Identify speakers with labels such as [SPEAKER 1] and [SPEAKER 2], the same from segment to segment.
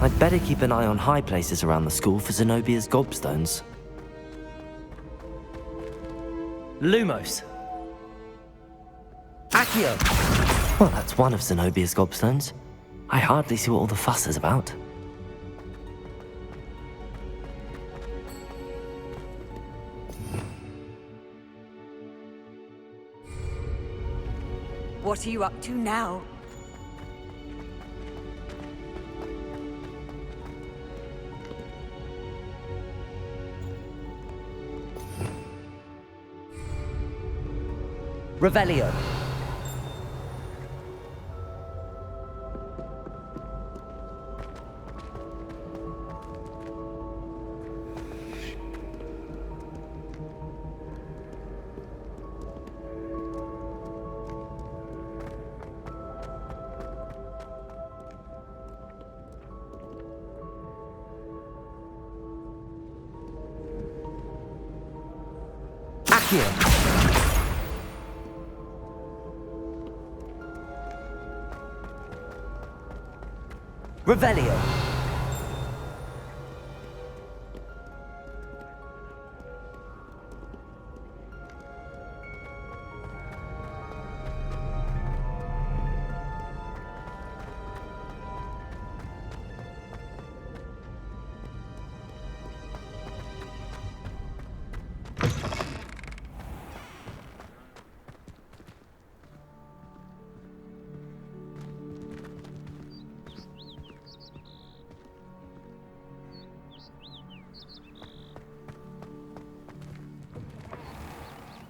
[SPEAKER 1] I'd better keep an eye on high places around the school for Zenobia's gobstones.
[SPEAKER 2] Lumos. Accio.
[SPEAKER 1] Well, that's one of Zenobia's gobstones. I hardly see what all the fuss is about.
[SPEAKER 3] What are you up to now?
[SPEAKER 2] Revelio. Accio. Revelio.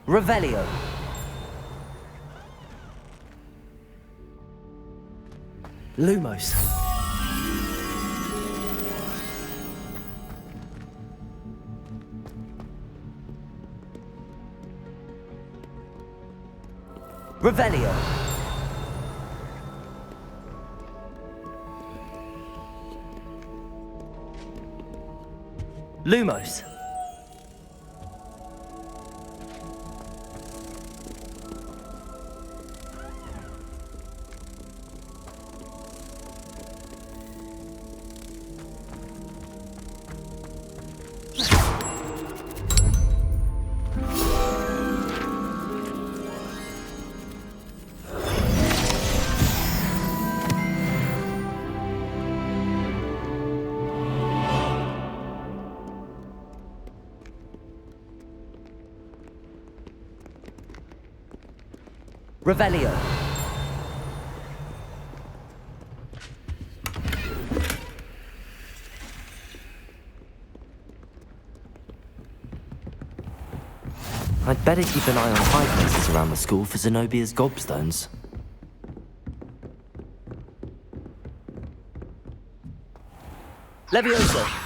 [SPEAKER 2] Revelio. Lumos. Revelio. Lumos. Revelio.
[SPEAKER 1] I'd better keep an eye on high places around the school for Zenobia's gobstones.
[SPEAKER 2] Levioso.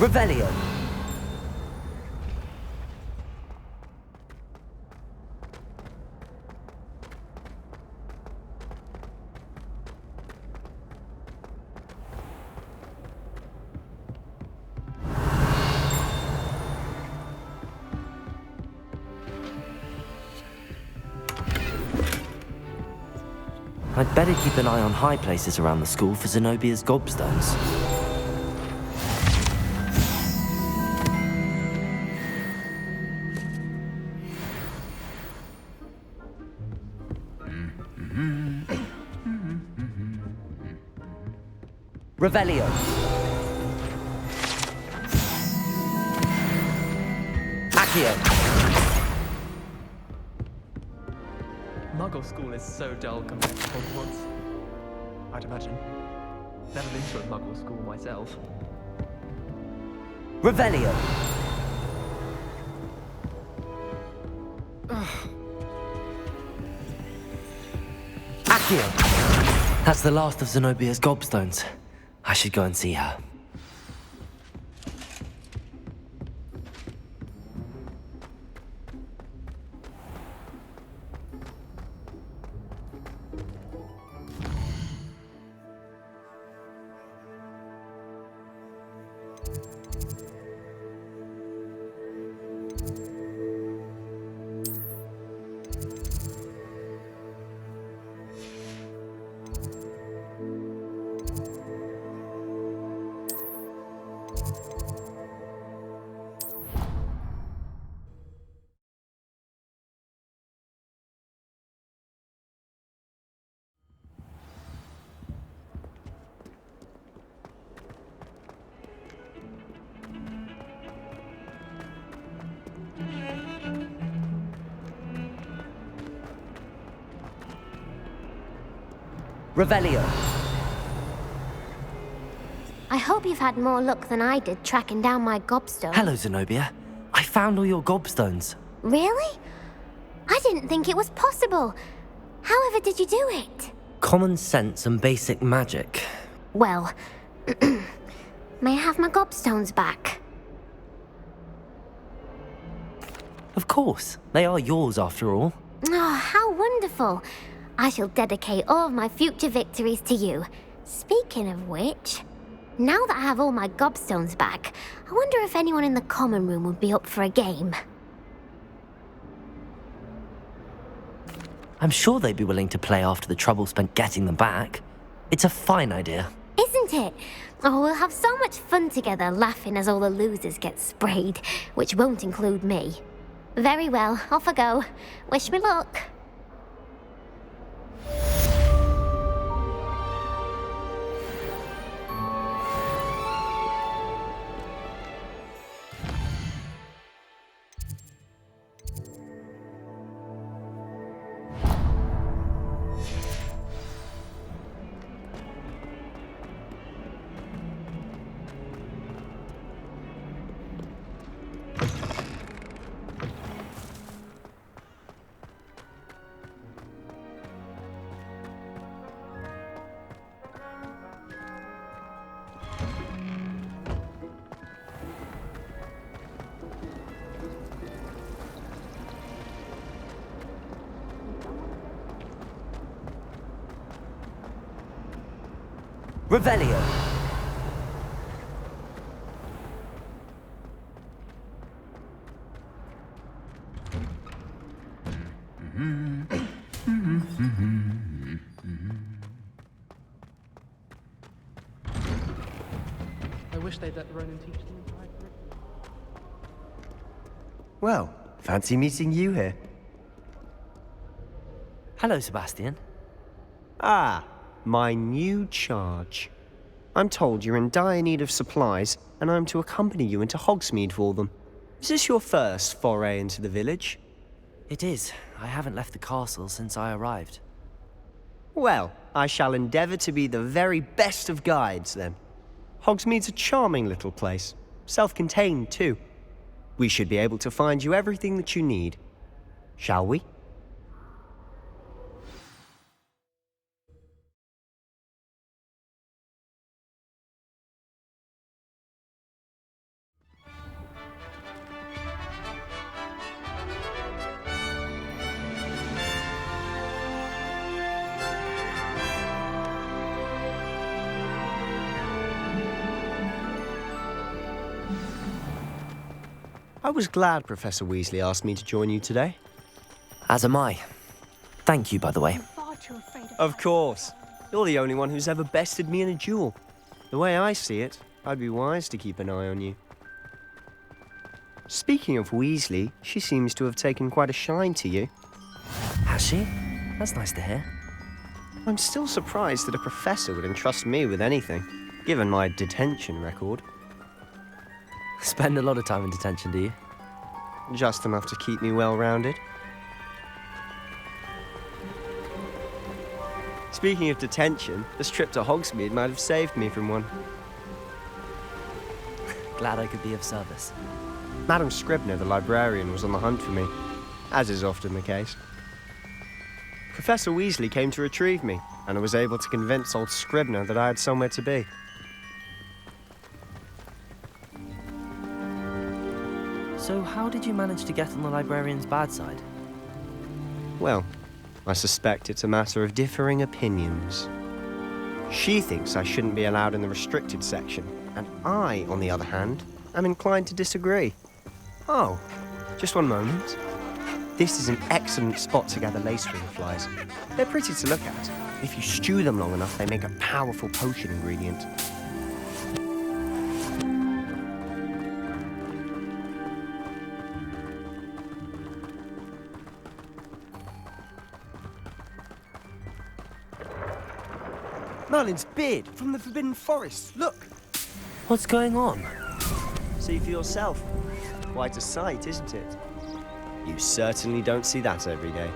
[SPEAKER 2] Revelio.
[SPEAKER 1] I'd better keep an eye on high places around the school for Zenobia's gobstones.
[SPEAKER 2] Revelio. Accio.
[SPEAKER 4] Muggle school is so dull compared to Hogwarts. I'd imagine. Never been to a Muggle school myself.
[SPEAKER 2] Revelio. Accio.
[SPEAKER 1] That's the last of Zenobia's gobstones. I should go and see her.
[SPEAKER 2] Revelio.
[SPEAKER 5] I hope you've had more luck than I did tracking down my gobstone.
[SPEAKER 1] Hello, Zenobia. I found all your gobstones.
[SPEAKER 5] Really? I didn't think it was possible. However did you do it?
[SPEAKER 1] Common sense and basic magic.
[SPEAKER 5] Well, may I have my gobstones back?
[SPEAKER 1] Of course. They are yours after all.
[SPEAKER 5] Oh, how wonderful. I shall dedicate all of my future victories to you. Speaking of which, now that I have all my gobstones back, I wonder if anyone in the common room would be up for a game.
[SPEAKER 1] I'm sure they'd be willing to play after the trouble spent getting them back. It's a fine idea.
[SPEAKER 5] Isn't it? Oh, we'll have so much fun together laughing as all the losers get sprayed, which won't include me. Very well, off I go. Wish me luck.
[SPEAKER 2] Revelio.
[SPEAKER 4] I wish they'd let Ronan teach them entire curriculum.
[SPEAKER 6] Well, fancy meeting you here.
[SPEAKER 1] Hello, Sebastian.
[SPEAKER 6] Ah, my new charge. I'm told you're in dire need of supplies, and I'm to accompany you into Hogsmeade for them. Is this your first foray into the village?
[SPEAKER 1] It is. I haven't left the castle since I arrived.
[SPEAKER 6] Well, I shall endeavour to be the very best of guides, then. Hogsmeade's a charming little place. Self-contained, too. We should be able to find you everything that you need. Shall we? I was glad Professor Weasley asked me to join you today.
[SPEAKER 1] As am I. Thank you, by the way.
[SPEAKER 6] Of course. You're the only one who's ever bested me in a duel. The way I see it, I'd be wise to keep an eye on you. Speaking of Weasley, she seems to have taken quite a shine to you.
[SPEAKER 1] Has she? That's nice to hear.
[SPEAKER 6] I'm still surprised that a professor would entrust me with anything, given my detention record.
[SPEAKER 1] Spend a lot of time in detention, do you?
[SPEAKER 6] Just enough to keep me well-rounded. Speaking of detention, this trip to Hogsmeade might have saved me from one.
[SPEAKER 1] Glad I could be of service.
[SPEAKER 6] Madam Scribner, the librarian, was on the hunt for me, as is often the case. Professor Weasley came to retrieve me, and I was able to convince old Scribner that I had somewhere to be.
[SPEAKER 1] So how did you manage to get on the librarian's bad side?
[SPEAKER 6] Well, I suspect it's a matter of differing opinions. She thinks I shouldn't be allowed in the restricted section, and I, on the other hand, am inclined to disagree. Oh, just one moment. This is an excellent spot to gather lacewing flies. They're pretty to look at. If you stew them long enough, they make a powerful potion ingredient. Merlin's beard from the Forbidden Forest. Look!
[SPEAKER 1] What's going on?
[SPEAKER 6] See for yourself. Quite a sight, isn't it? You certainly don't see that every day.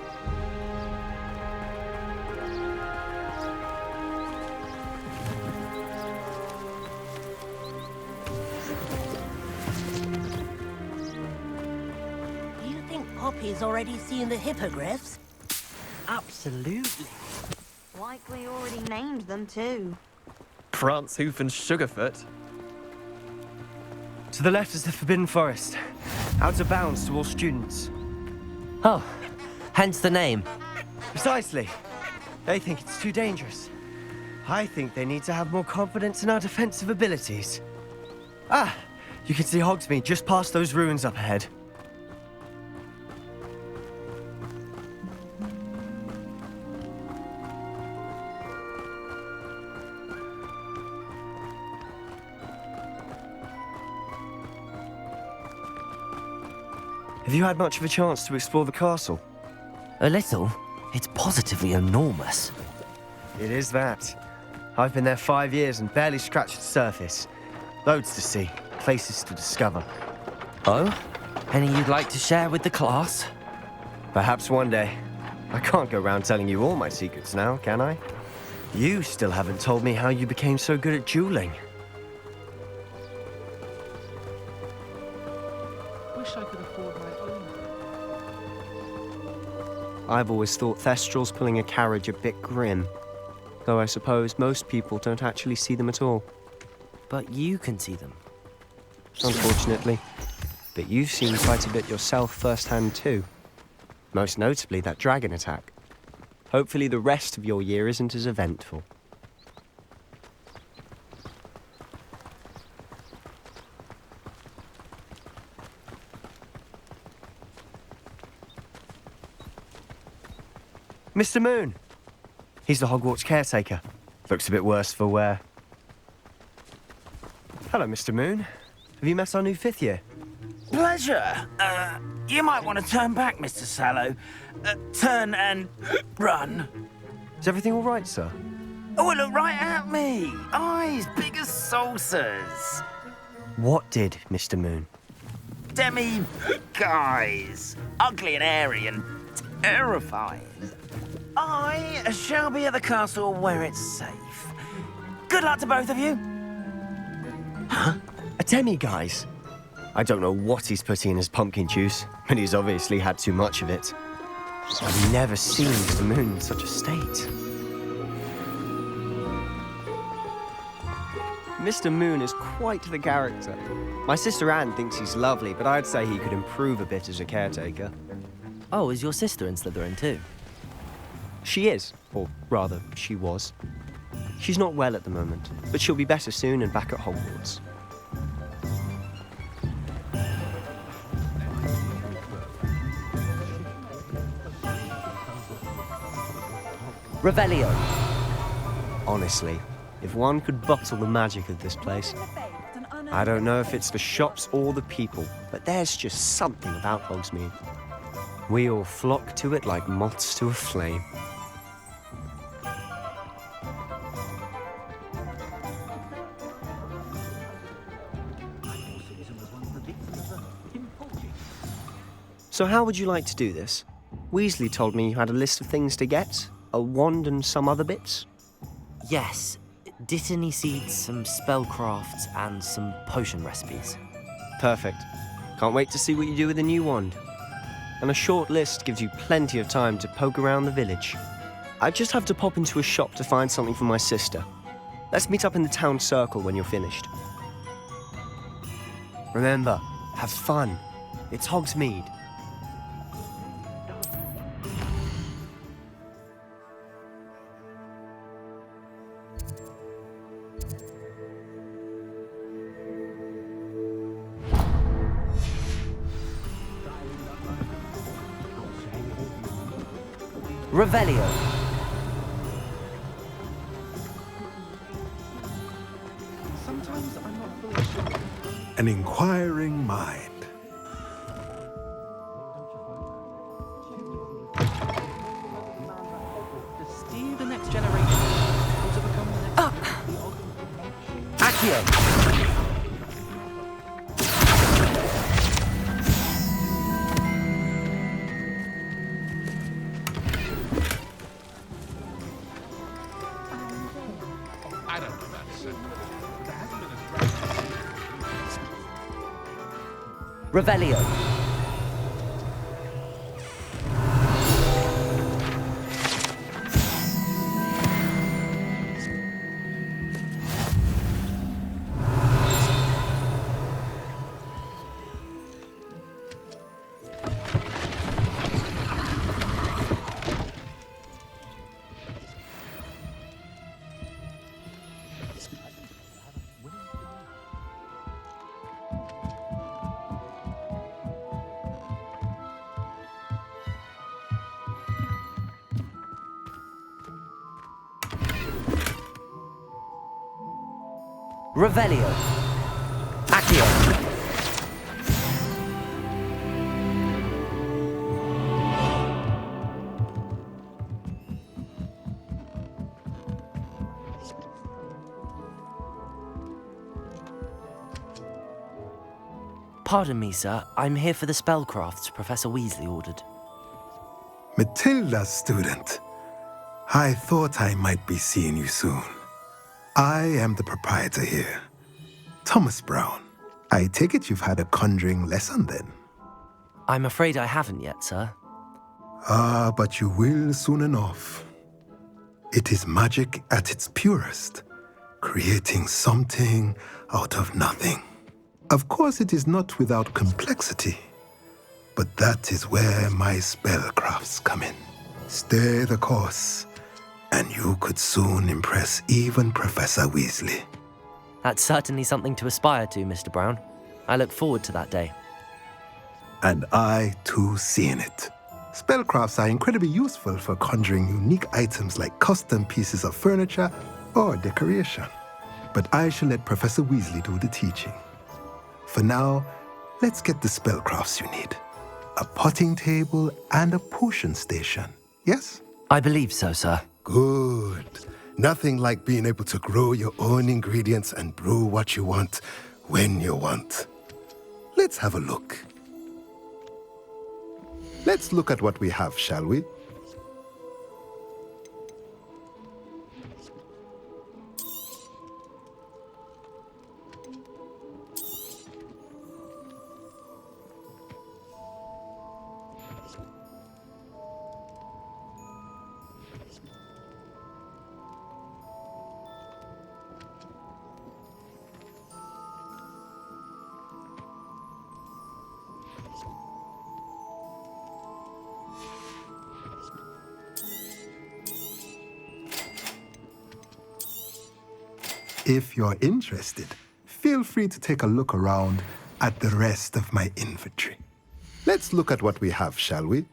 [SPEAKER 7] Do you think Poppy's already seen the hippogriffs?
[SPEAKER 2] Absolutely.
[SPEAKER 3] Likely already named them too.
[SPEAKER 4] Prance, Hoof, and Sugarfoot.
[SPEAKER 6] To the left is the Forbidden Forest. Out of bounds to all students.
[SPEAKER 1] Oh, hence the name.
[SPEAKER 6] Precisely. They think it's too dangerous. I think they need to have more confidence in our defensive abilities. Ah, you can see Hogsmeade just past those ruins up ahead. Have you had much of a chance to explore the castle?
[SPEAKER 1] A little. It's positively enormous.
[SPEAKER 6] It is that. I've been there 5 years and barely scratched the surface. Loads to see, places to discover.
[SPEAKER 1] Oh? Any you'd like to share with the class?
[SPEAKER 6] Perhaps one day. I can't go round telling you all my secrets now, can I? You still haven't told me how you became so good at dueling.
[SPEAKER 4] Wish I could afford my own.
[SPEAKER 6] I've always thought Thestrals pulling a carriage a bit grim. Though I suppose most people don't actually see them at all.
[SPEAKER 1] But you can see them.
[SPEAKER 6] Unfortunately. But you've seen quite a bit yourself firsthand too. Most notably that dragon attack. Hopefully the rest of your year isn't as eventful. Mr. Moon! He's the Hogwarts caretaker. Looks a bit worse for wear. Hello, Mr. Moon. Have you met our new 5th year?
[SPEAKER 8] Pleasure. You might want to turn back, Mr. Sallow. Turn and run.
[SPEAKER 6] Is everything all right, sir?
[SPEAKER 8] Oh, look right at me. Eyes big as saucers.
[SPEAKER 6] What did, Mr. Moon?
[SPEAKER 8] Guys. Ugly and airy and terrifying. I shall be at the castle where it's safe. Good luck to both of you.
[SPEAKER 6] Huh? A demi-guise? I don't know what he's putting in his pumpkin juice, but he's obviously had too much of it. I've never seen Mr. Moon in such a state. Mr. Moon is quite the character. My sister Anne thinks he's lovely, but I'd say he could improve a bit as a caretaker.
[SPEAKER 1] Oh, is your sister in Slytherin too?
[SPEAKER 6] She is, or rather, she was. She's not well at the moment, but she'll be better soon and back at Hogwarts.
[SPEAKER 1] Revelio.
[SPEAKER 6] Honestly, if one could bottle the magic of this place. I don't know if it's the shops or the people, but there's just something about Hogsmeade. We all flock to it like moths to a flame. So how would you like to do this? Weasley told me you had a list of things to get, a wand and some other bits.
[SPEAKER 1] Yes, Dittany seeds, some spellcrafts, and some potion recipes.
[SPEAKER 6] Perfect. Can't wait to see what you do with the new wand. And a short list gives you plenty of time to poke around the village. I just have to pop into a shop to find something for my sister. Let's meet up in the town circle when you're finished. Remember, have fun. It's Hogsmeade.
[SPEAKER 1] Revelio.
[SPEAKER 4] Sometimes I'm not fully sure.
[SPEAKER 9] An inquiring mind.
[SPEAKER 4] To steer the next generation, or to become the next...
[SPEAKER 1] Accio.
[SPEAKER 9] I don't know that, sir. There hasn't been a
[SPEAKER 1] Revelio. Revelio. Accio. Pardon me, sir. I'm here for the spellcrafts Professor Weasley ordered.
[SPEAKER 9] Matilda's student. I thought I might be seeing you soon. I am the proprietor here, Thomas Brown. I take it you've had a conjuring lesson then?
[SPEAKER 1] I'm afraid I haven't yet, sir.
[SPEAKER 9] Ah, but you will soon enough. It is magic at its purest, creating something out of nothing. Of course, it is not without complexity, but that is where my spellcrafts come in. Stay the course, and you could soon impress even Professor Weasley.
[SPEAKER 1] That's certainly something to aspire to, Mr. Brown. I look forward to that day.
[SPEAKER 9] And I, too, seeing it. Spellcrafts are incredibly useful for conjuring unique items like custom pieces of furniture or decoration. But I shall let Professor Weasley do the teaching. For now, let's get the spellcrafts you need. A potting table and a potion station, yes?
[SPEAKER 1] I believe so, sir.
[SPEAKER 9] Good. Nothing like being able to grow your own ingredients and brew what you want when you want. Let's have a look. Let's look at what we have, shall we? If you're interested, feel free to take a look around at the rest of my inventory. Let's look at what we have, shall we?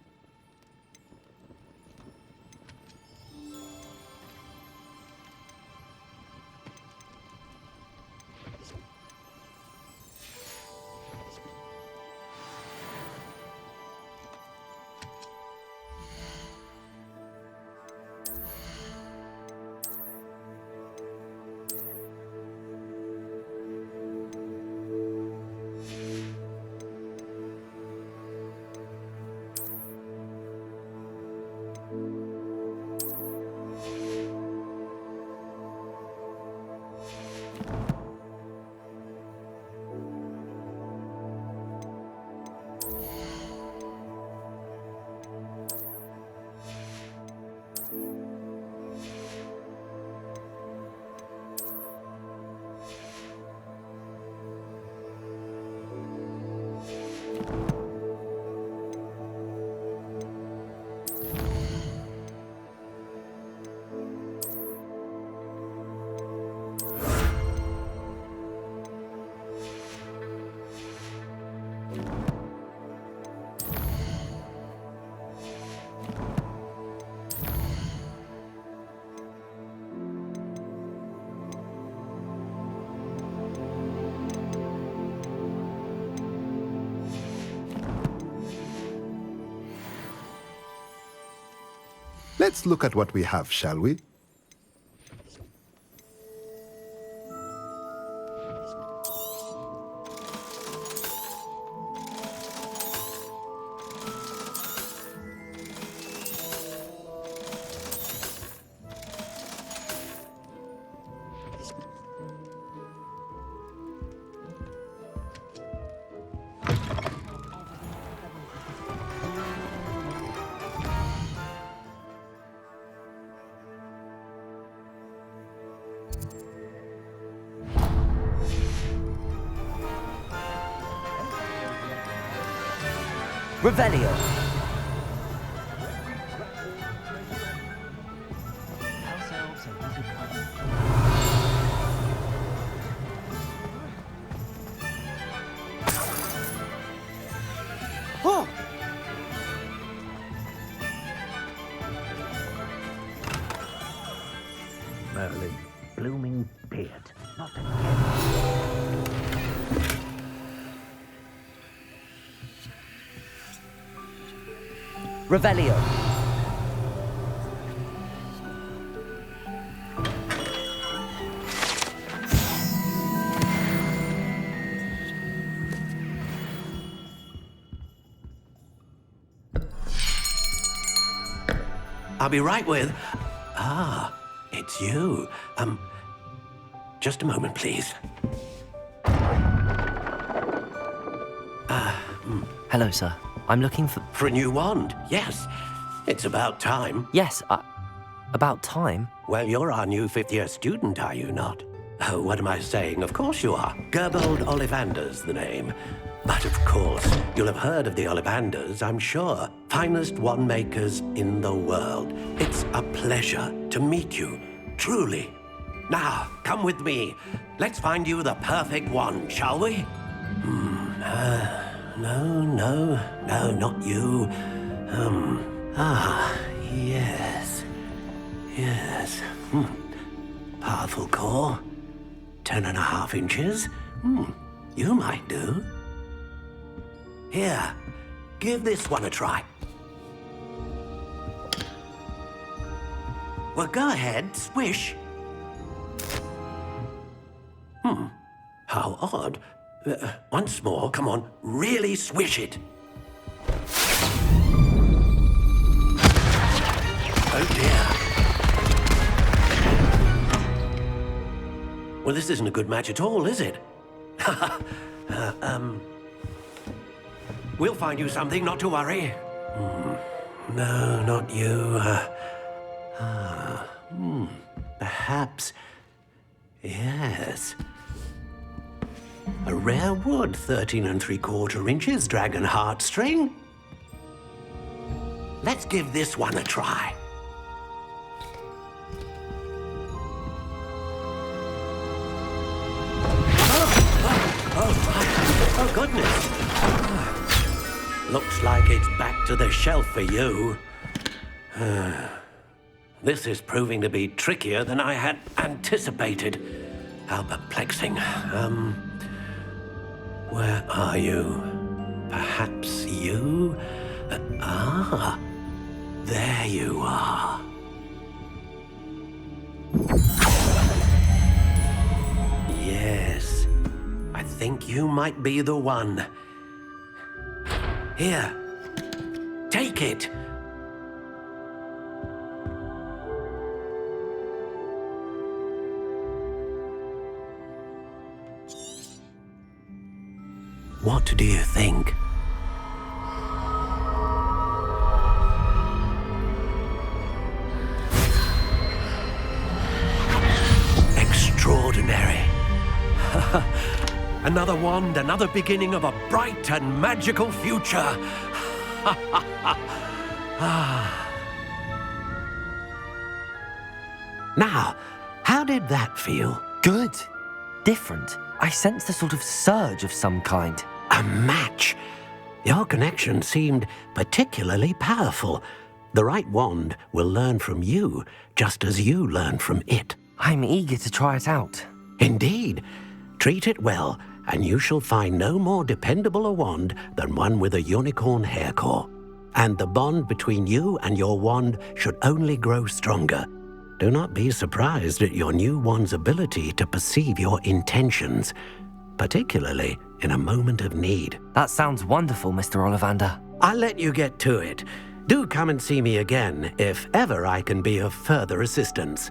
[SPEAKER 9] Let's look at what we have, shall we?
[SPEAKER 1] Revelio. Oh!
[SPEAKER 7] Merlin, blooming beard. Not again.
[SPEAKER 1] Revelio.
[SPEAKER 10] I'll be right with... Ah, it's you. Just a moment, please.
[SPEAKER 1] Hello, sir. I'm looking for...
[SPEAKER 10] For a new wand, yes. It's about time.
[SPEAKER 1] Yes, about time.
[SPEAKER 10] Well, you're our new fifth-year student, are you not? Oh, what am I saying? Of course you are. Gerbold Ollivander's the name. But of course, you'll have heard of the Ollivanders, I'm sure. Finest wand makers in the world. It's a pleasure to meet you, truly. Now, come with me. Let's find you the perfect wand, shall we? No, not you. Yes. Powerful core. 10.5 inches. You might do. Here, give this one a try. Well, go ahead, swish. How odd. Once more, come on, really swish it. Oh dear. Well, this isn't a good match at all, is it? We'll find you something, not to worry. No, not you. Perhaps... Yes. A rare wood, 13 3/4 inches, dragon heartstring. Let's give this one a try. Oh, goodness. Looks like it's back to the shelf for you. This is proving to be trickier than I had anticipated. How perplexing. Where are you? Perhaps you? There you are. Yes, I think you might be the one. Here, take it. What do you think? Extraordinary. Another wand, another beginning of a bright and magical future. Now, how did that feel?
[SPEAKER 1] Good. Different. I sensed a sort of surge of some kind.
[SPEAKER 10] A match. Your connection seemed particularly powerful. The right wand will learn from you, just as you learn from it.
[SPEAKER 1] I'm eager to try it out.
[SPEAKER 10] Indeed. Treat it well, and you shall find no more dependable a wand than one with a unicorn hair core. and the bond between you and your wand should only grow stronger. Do not be surprised at your new wand's ability to perceive your intentions, particularly in a moment of need.
[SPEAKER 1] That sounds wonderful, Mr. Ollivander.
[SPEAKER 10] I'll let you get to it. Do come and see me again if ever I can be of further assistance.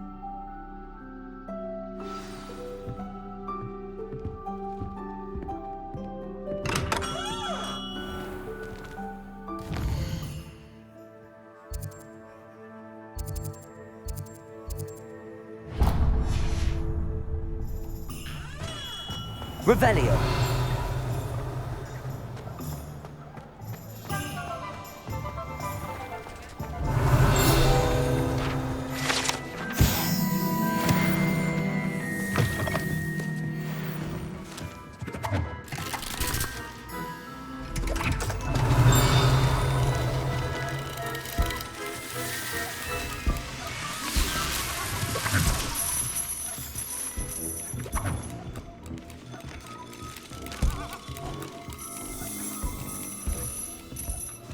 [SPEAKER 1] Revelio.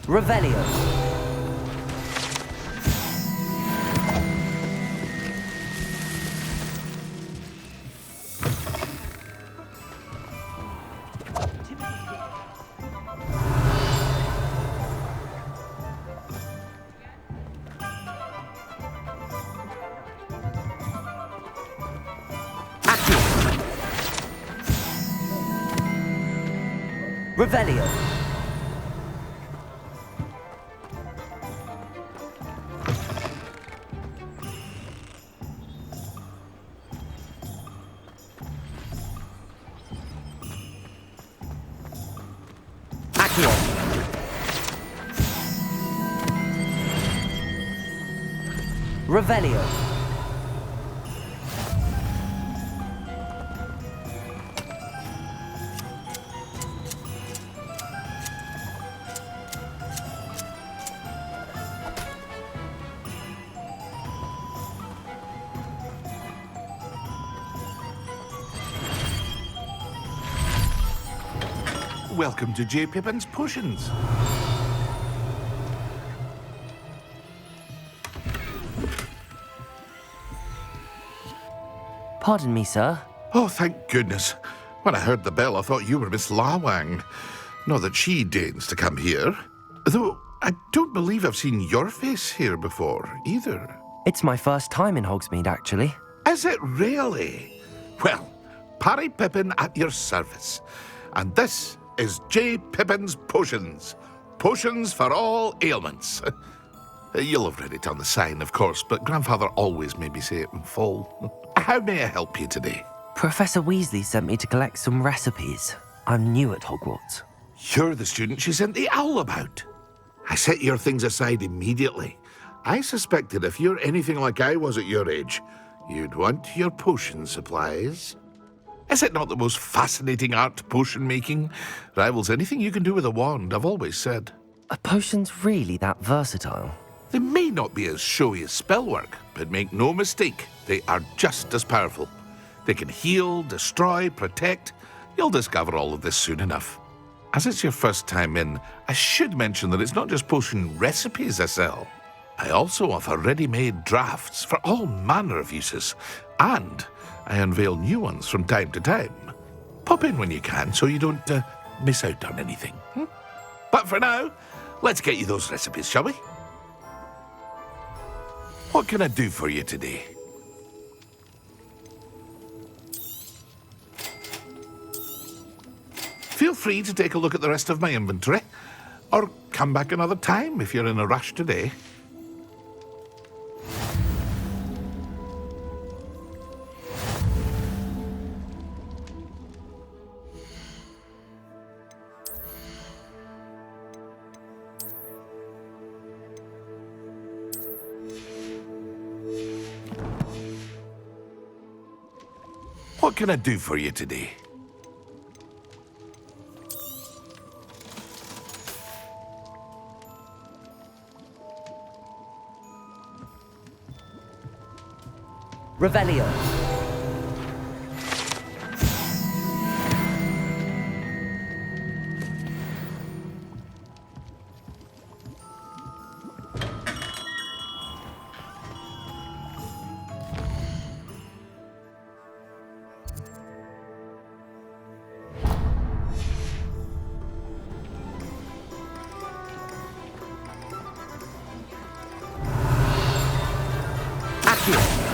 [SPEAKER 1] Revelio. Revelio. Revelio.
[SPEAKER 11] Welcome to J. Pippin's Potions.
[SPEAKER 1] Pardon me, sir.
[SPEAKER 11] Oh, thank goodness. When I heard the bell, I thought you were Miss Lawang. Not that she deigns to come here. Though, I don't believe I've seen your face here before, either.
[SPEAKER 1] It's my first time in Hogsmeade, actually.
[SPEAKER 11] Is it really? Well, Parry Pippin at your service. And this is J. Pippin's Potions. Potions for all ailments. You'll have read it on the sign, of course, but Grandfather always made me say it in full. How may I help you today?
[SPEAKER 1] Professor Weasley sent me to collect some recipes. I'm new at Hogwarts.
[SPEAKER 11] You're the student she sent the owl about. I set your things aside immediately. I suspected if you're anything like I was at your age, you'd want your potion supplies. Is it not the most fascinating art, potion making? Rivals anything you can do with a wand, I've always said.
[SPEAKER 1] Are potions really that versatile?
[SPEAKER 11] They may not be as showy as spellwork, but make no mistake, they are just as powerful. They can heal, destroy, protect. You'll discover all of this soon enough. As it's your first time in, I should mention that it's not just potion recipes I sell. I also offer ready-made drafts for all manner of uses, and I unveil new ones from time to time. Pop in when you can so you don't miss out on anything. But for now, let's get you those recipes, shall we? What can I do for you today? Feel free to take a look at the rest of my inventory, or come back another time if you're in a rush today. What can I do for you today?
[SPEAKER 1] Revelio. Accio!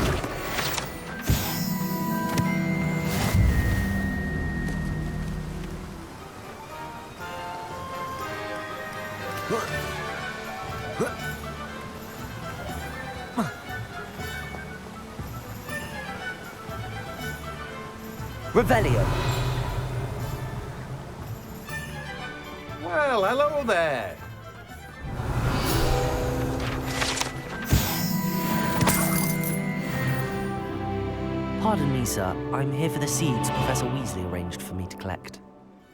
[SPEAKER 1] Revelio!
[SPEAKER 12] Well, hello there.
[SPEAKER 1] Pardon me, sir. I'm here for the seeds Professor Weasley arranged for me to collect.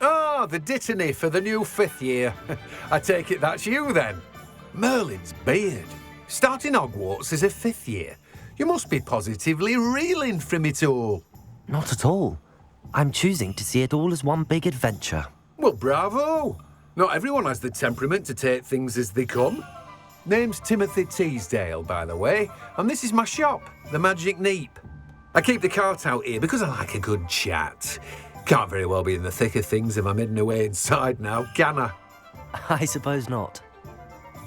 [SPEAKER 12] Ah, the dittany for the new 5th year. I take it that's you, then. Merlin's beard. Starting Hogwarts as a 5th year. You must be positively reeling from it all.
[SPEAKER 1] Not at all. I'm choosing to see it all as one big adventure.
[SPEAKER 12] Well, bravo. Not everyone has the temperament to take things as they come. Name's Timothy Teasdale, by the way, and this is my shop, the Magic Neep. I keep the cart out here because I like a good chat. Can't very well be in the thick of things if I'm hidden away inside now, can I?
[SPEAKER 1] I suppose not.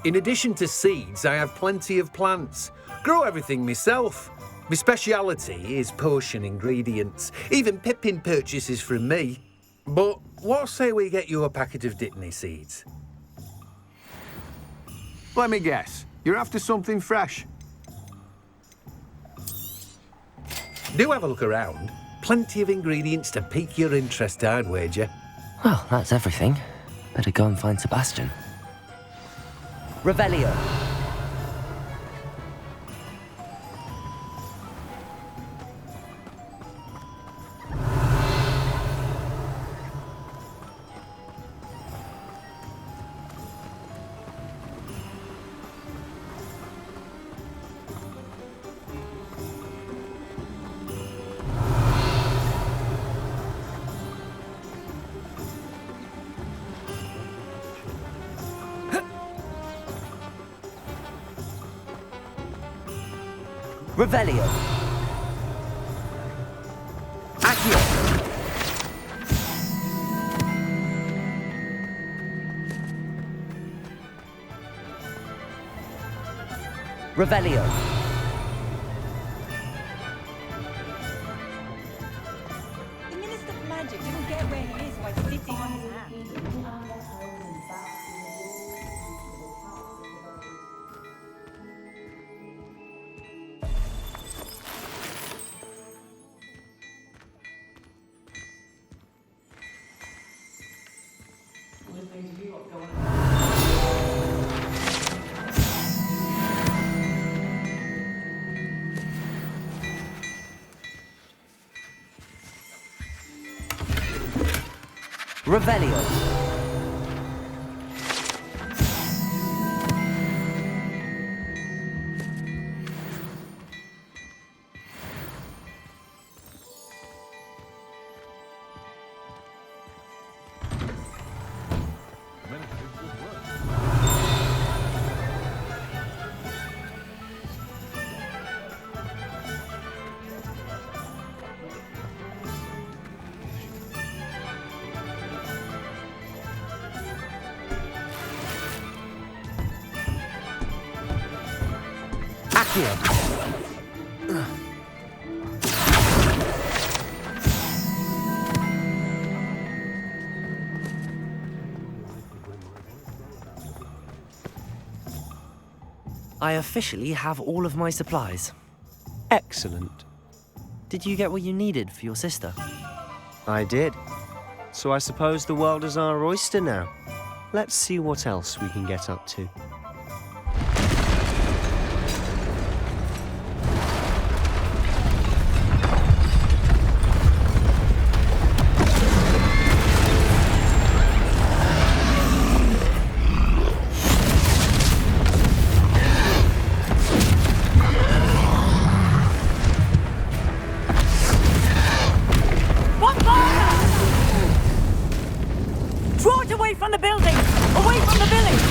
[SPEAKER 12] In addition to seeds, I have plenty of plants. Grow everything myself. My speciality is potion ingredients. Even Pippin purchases from me. But what say we get you a packet of Dittany seeds?
[SPEAKER 13] Let me guess. You're after something fresh.
[SPEAKER 12] Do have a look around. Plenty of ingredients to pique your interest, I'd wager.
[SPEAKER 1] Well, that's everything. Better go and find Sebastian. Revelio! Revelio! Accio! Revelio!
[SPEAKER 14] The Minister of Magic didn't get where he is by sitting on his hand.
[SPEAKER 1] Revelio! I officially have all of my supplies.
[SPEAKER 6] Excellent.
[SPEAKER 1] Did you get what you needed for your sister?
[SPEAKER 6] I did. So I suppose the world is our oyster now. Let's see what else we can get up to.
[SPEAKER 14] Draw it away from the building! Away from the village!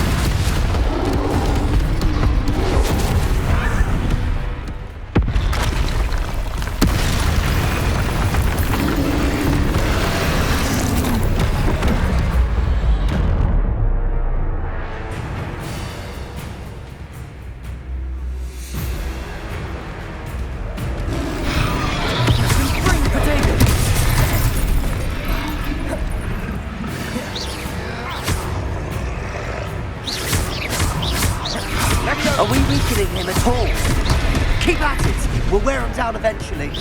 [SPEAKER 6] Are we weakening him at all? Keep at it! We'll wear him down eventually.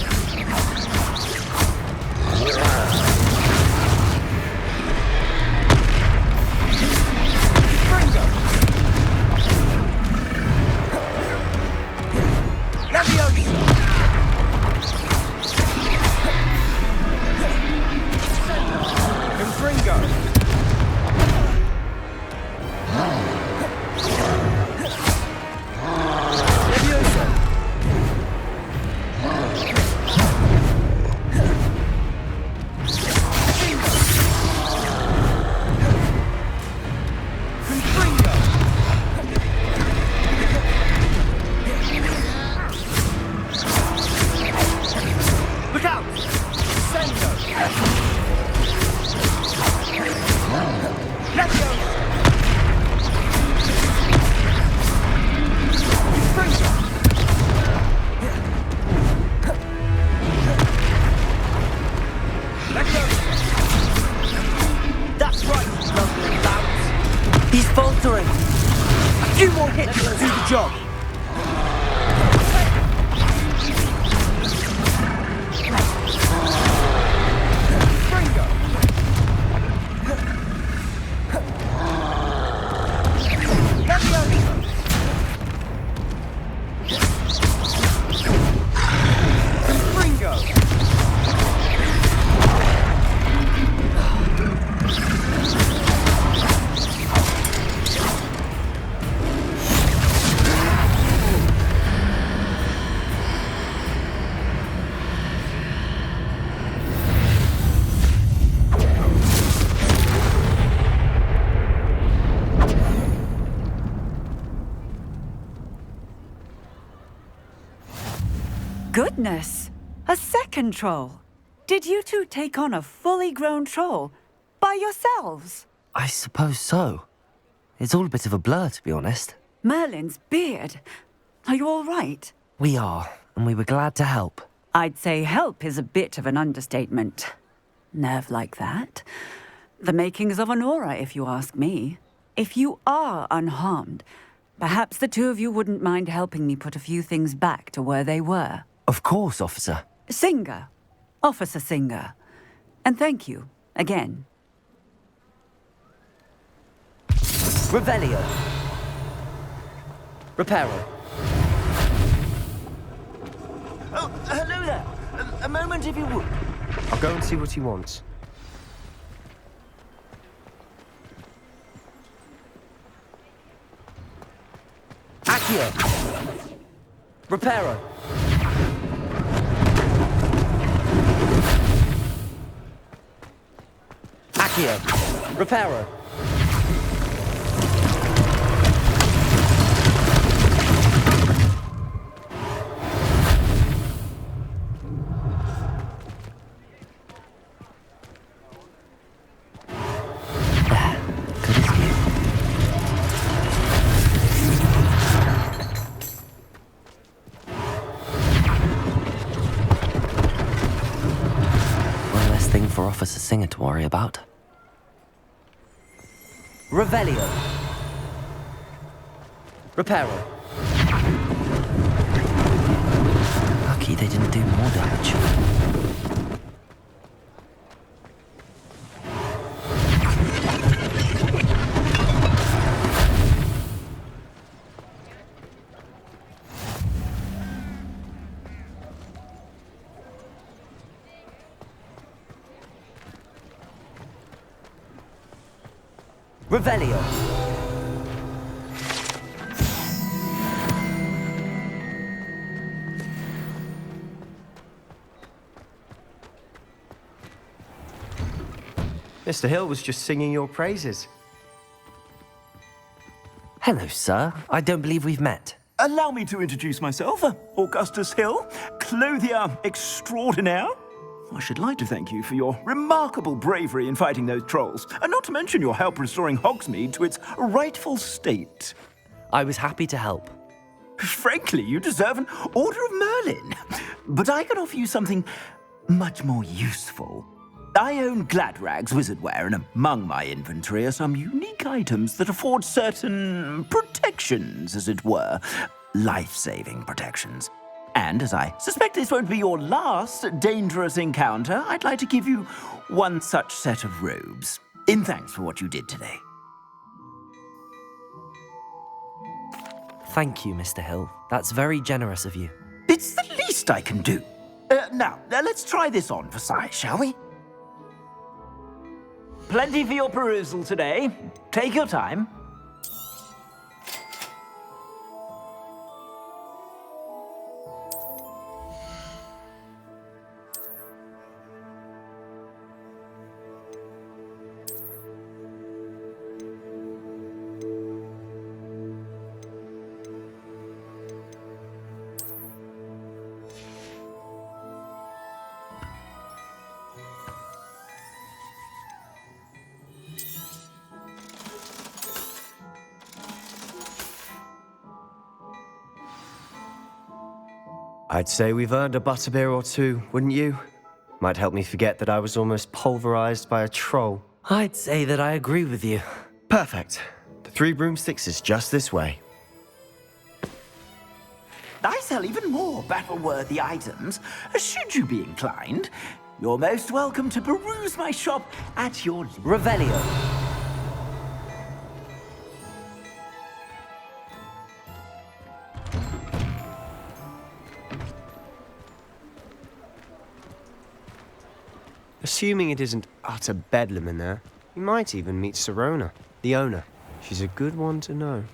[SPEAKER 6] That's right, you mumbling louts. He's faltering. A few more hits will do the job.
[SPEAKER 14] Goodness! A second troll! Did you two take on a fully grown troll by yourselves?
[SPEAKER 1] I suppose so. It's all a bit of a blur, to be honest.
[SPEAKER 14] Merlin's beard. Are you all right?
[SPEAKER 1] We are, and we were glad to help.
[SPEAKER 14] I'd say help is a bit of an understatement. Nerve like that. The makings of an aura, if you ask me. If you are unharmed, perhaps the two of you wouldn't mind helping me put a few things back to where they were.
[SPEAKER 1] Of course, officer.
[SPEAKER 14] Singer. Officer Singer. And thank you, again.
[SPEAKER 1] Revelio. Reparo.
[SPEAKER 8] Oh, hello there. A moment, if you would.
[SPEAKER 6] I'll go and see what he wants.
[SPEAKER 1] Accio. Reparo. Accio. Reparo. For Officer Singer to worry about. Revelio. Reparo. Lucky they didn't do more damage. Revelio.
[SPEAKER 6] Mr. Hill was just singing your praises.
[SPEAKER 1] Hello, sir. I don't believe we've met.
[SPEAKER 15] Allow me to introduce myself, Augustus Hill, clothier extraordinaire. I should like to thank you for your remarkable bravery in fighting those trolls, and not to mention your help restoring Hogsmeade to its rightful state.
[SPEAKER 1] I was happy to help.
[SPEAKER 15] Frankly, you deserve an Order of Merlin. But I can offer you something much more useful.
[SPEAKER 16] I own Gladrag's wizardwear, and among my inventory are some unique items that afford certain protections, as it were. Life-saving protections. And as I suspect this won't be your last dangerous encounter, I'd like to give you one such set of robes, in thanks for what you did today.
[SPEAKER 1] Thank you, Mr. Hill. That's very generous of you.
[SPEAKER 16] It's the least I can do. Now, let's try this on for size, shall we? Plenty for your perusal today. Take your time.
[SPEAKER 6] I'd say we've earned a butterbeer or two, wouldn't you? Might help me forget that I was almost pulverized by a troll.
[SPEAKER 1] I'd say that I agree with you.
[SPEAKER 6] Perfect. The 3 broomsticks is just this way.
[SPEAKER 16] I sell even more battle-worthy items. Should you be inclined, you're most welcome to peruse my shop at your
[SPEAKER 1] Revelio.
[SPEAKER 6] Assuming it isn't utter bedlam in there, you might even meet Sirona, the owner. She's a good one to know.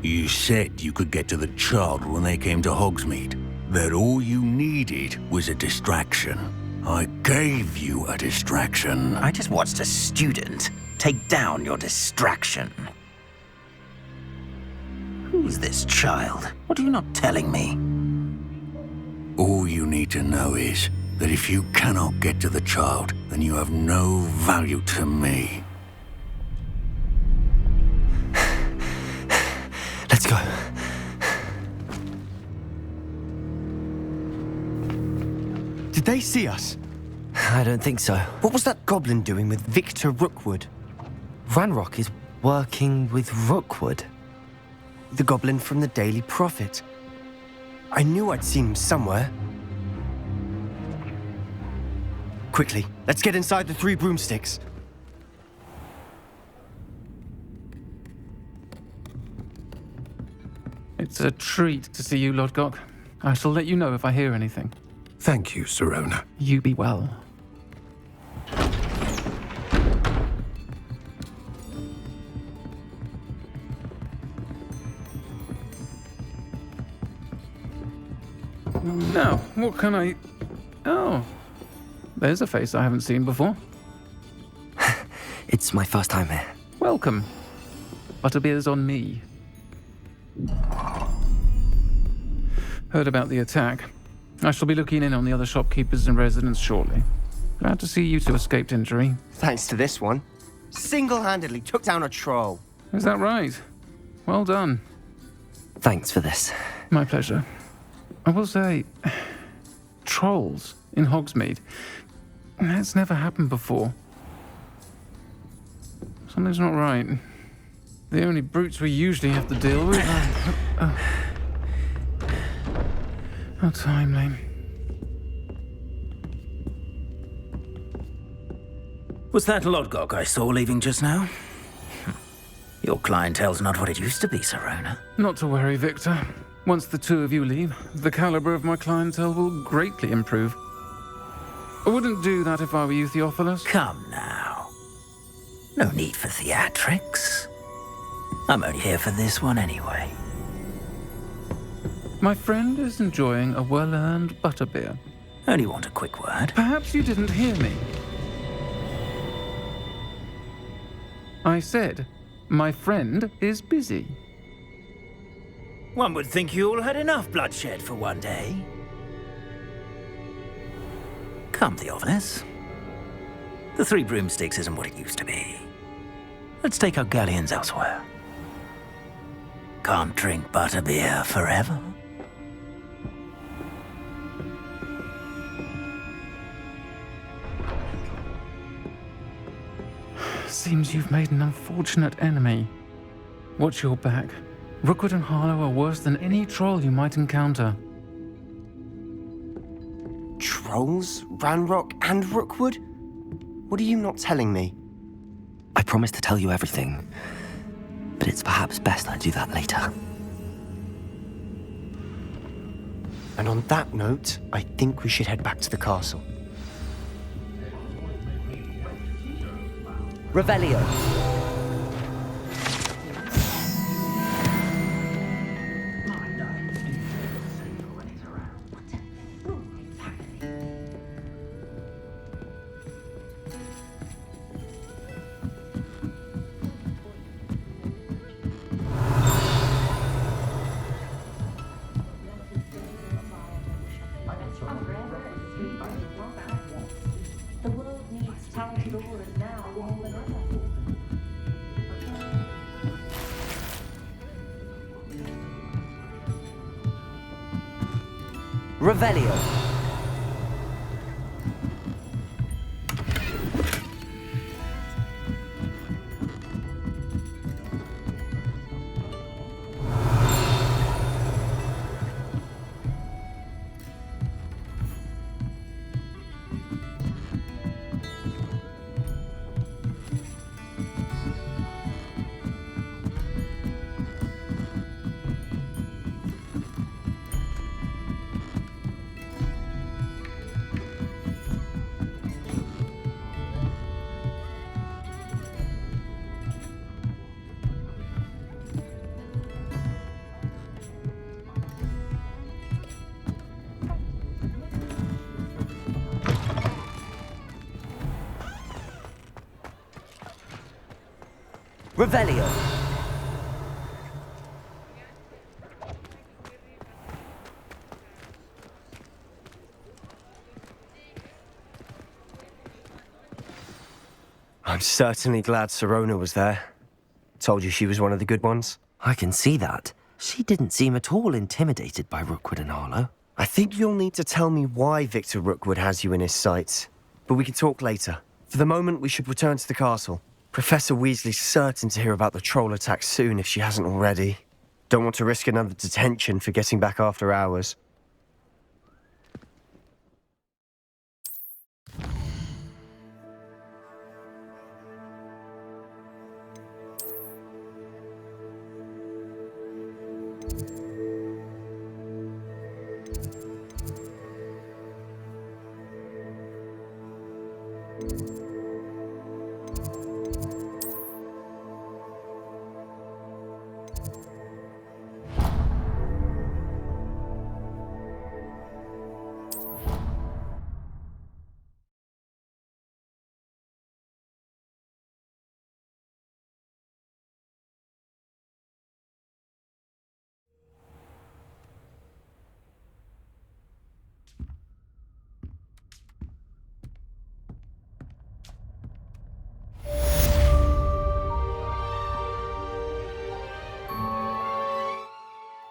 [SPEAKER 17] You said you could get to the child when they came to Hogsmeade. That all you needed was a distraction. I gave you a distraction.
[SPEAKER 16] I just watched a student take down your distraction. Who's this child? What are you not telling me?
[SPEAKER 17] All you need to know is that if you cannot get to the child, then you have no value to me.
[SPEAKER 1] Let's go.
[SPEAKER 6] Did they see us?
[SPEAKER 1] I don't think so.
[SPEAKER 6] What was that goblin doing with Victor Rookwood?
[SPEAKER 1] Ranrock is working with Rookwood.
[SPEAKER 6] The goblin from the Daily Prophet. I knew I'd seen him somewhere. Quickly, let's get inside the 3 broomsticks.
[SPEAKER 18] It's a treat to see you, Lodgok. I shall let you know if I hear anything.
[SPEAKER 12] Thank you, Sirona.
[SPEAKER 18] You be well. Now, what can I... Oh, there's a face I haven't seen before.
[SPEAKER 1] It's my first time here.
[SPEAKER 18] Welcome. Butterbeer's on me. Heard about the attack. I shall be looking in on the other shopkeepers and residents shortly. Glad to see you two escaped injury.
[SPEAKER 6] Thanks to this one. Single-handedly took down a troll.
[SPEAKER 18] Is that right? Well done.
[SPEAKER 1] Thanks for this.
[SPEAKER 18] My pleasure. I will say, trolls in Hogsmeade. That's never happened before. Something's not right. The only brutes we usually have to deal with are... How timely.
[SPEAKER 16] Was that Lodgok I saw leaving just now? Your clientele's not what it used to be, Sirona.
[SPEAKER 18] Not to worry, Victor. Once the 2 of you leave, the caliber of my clientele will greatly improve. I wouldn't do that if I were you, Theophilus.
[SPEAKER 16] Come now. No need for theatrics. I'm only here for this one anyway.
[SPEAKER 18] My friend is enjoying a well-earned butterbeer.
[SPEAKER 16] Only want a quick word.
[SPEAKER 18] Perhaps you didn't hear me. I said, my friend is busy.
[SPEAKER 16] One would think you all had enough bloodshed for one day. Come, Theophilus. The Three Broomsticks isn't what it used to be. Let's take our galleons elsewhere. Can't drink butterbeer forever.
[SPEAKER 18] Seems you've made an unfortunate enemy. Watch your back. Rookwood and Harlow are worse than any troll you might encounter.
[SPEAKER 6] Trolls? Ranrock and Rookwood? What are you not telling me?
[SPEAKER 1] I promised to tell you everything, but it's perhaps best I do that later.
[SPEAKER 6] And on that note, I think we should head back to the castle. Revelio.
[SPEAKER 19] The world needs talented aurors now more than ever.
[SPEAKER 6] Revelio. Revelio. I'm certainly glad Sirona was there. Told you she was one of the good ones.
[SPEAKER 1] I can see that. She didn't seem at all intimidated by Rookwood and Harlow.
[SPEAKER 6] I think you'll need to tell me why Victor Rookwood has you in his sights. But we can talk later. For the moment, we should return to the castle. Professor Weasley's certain to hear about the troll attack soon if she hasn't already. Don't want to risk another detention for getting back after hours.